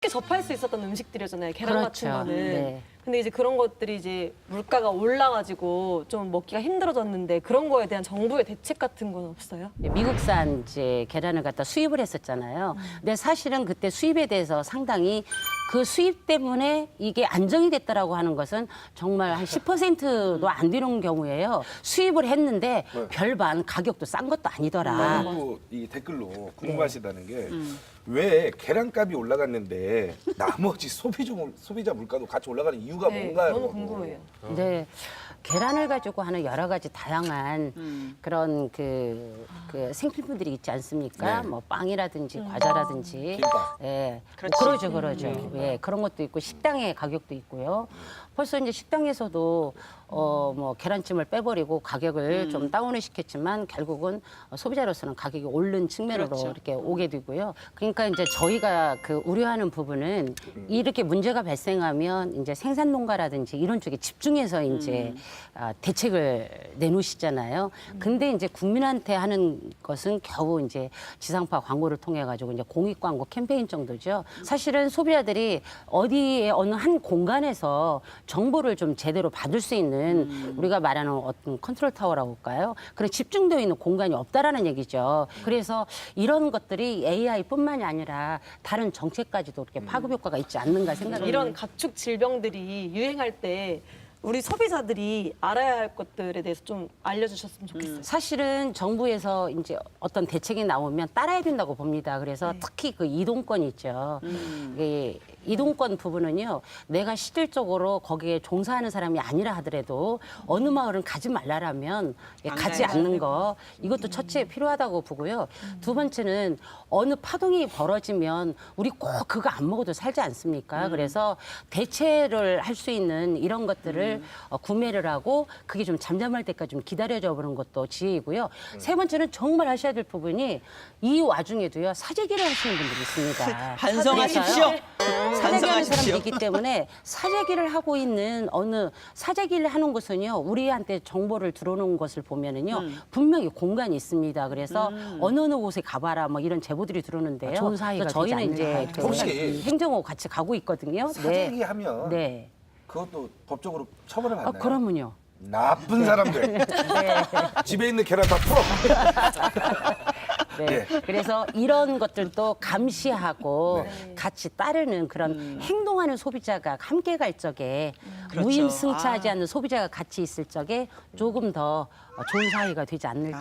쉽게 접할 수 있었던 음식들이잖아요. 계란 같은 그렇죠. 거는. 네. 근데 이제 그런 것들이 이제 물가가 올라가지고 좀 먹기가 힘들어졌는데 그런 거에 대한 정부의 대책 같은 건 없어요? 미국산 이제 계란을 갖다 수입을 했었잖아요. 근데 사실은 그때 수입에 대해서 상당히 그 수입 때문에 이게 안정이 됐다라고 하는 것은 정말 한 10%도 안 되는 경우예요. 수입을 했는데 별반 가격도 싼 것도 아니더라. 그리고 이 댓글로 궁금하시다는 게 왜 계란값이 올라갔는데 나머지 소비자 물가도 같이 올라가는 이유가 네, 뭔가요? 너무 궁금해요. 네. 계란을 가지고 하는 여러 가지 다양한 그런 그 생필품들이 있지 않습니까? 네. 뭐 빵이라든지 과자라든지. 김밥. 예. 그렇지. 그러죠. 예. 그런 것도 있고 식당의 가격도 있고요. 벌써 이제 식당에서도 뭐 계란찜을 빼버리고 가격을 좀 다운을 시켰지만 결국은 소비자로서는 가격이 오른 측면으로 그렇죠. 이렇게 오게 되고요. 그러니까 이제 저희가 그 우려하는 부분은 이렇게 문제가 발생하면 이제 생산 농가라든지 이런 쪽에 집중해서 이제 대책을 내놓으시잖아요. 근데 이제 국민한테 하는 것은 겨우 이제 지상파 광고를 통해 가지고 이제 공익 광고 캠페인 정도죠. 사실은 소비자들이 어디에 어느 한 공간에서 정보를 좀 제대로 받을 수 있는 우리가 말하는 어떤 컨트롤 타워라고 할까요? 그런 집중되어 있는 공간이 없다라는 얘기죠. 그래서 이런 것들이 AI뿐만이 아니라 다른 정책까지도 이렇게 파급 효과가 있지 않는가 생각합니다. 이런 가축 질병들이 유행할 때 우리 소비자들이 알아야 할 것들에 대해서 좀 알려주셨으면 좋겠어요. 사실은 정부에서 이제 어떤 대책이 나오면 따라야 된다고 봅니다. 그래서 특히 그 이동권 있죠. 이 이동권 부분은요, 내가 실질적으로 거기에 종사하는 사람이 아니라 하더라도 어느 마을은 가지 말라라면 가지 않는 거, 이것도 첫째 필요하다고 보고요. 두 번째는 어느 파동이 벌어지면 우리 꼭 그거 안 먹어도 살지 않습니까? 그래서 대체를 할 수 있는 이런 것들을 구매를 하고 그게 좀 잠잠할 때까지 좀 기다려줘 보는 것도 지혜이고요. 세 번째는 정말 하셔야 될 부분이 이 와중에도요, 사재기를 하시는 분들이 있습니다. 반성하십시오. 사재기하는 반성하십시오. 사람들이 있기 때문에 사재기를 하고 있는 어느 사재기를 하는 곳은요, 우리한테 정보를 들어오는 것을 보면은요, 분명히 공간이 있습니다. 그래서 어느 곳에 가봐라 뭐 이런 제보들이 들어오는데요. 좋은 사이가 저희는 이제 혹시 행정하고 같이 가고 있거든요. 사재기 하면 네. 그것도 법적으로 처벌을 받나요? 그러면요. 나쁜 사람들. 집에 있는 계란 다 풀어. 네. 예. 그래서 이런 것들도 감시하고 같이 따르는 그런 행동하는 소비자가 함께 갈 적에 그렇죠. 무임승차하지 않는 소비자가 같이 있을 적에 조금 더 좋은 사회가 되지 않을까.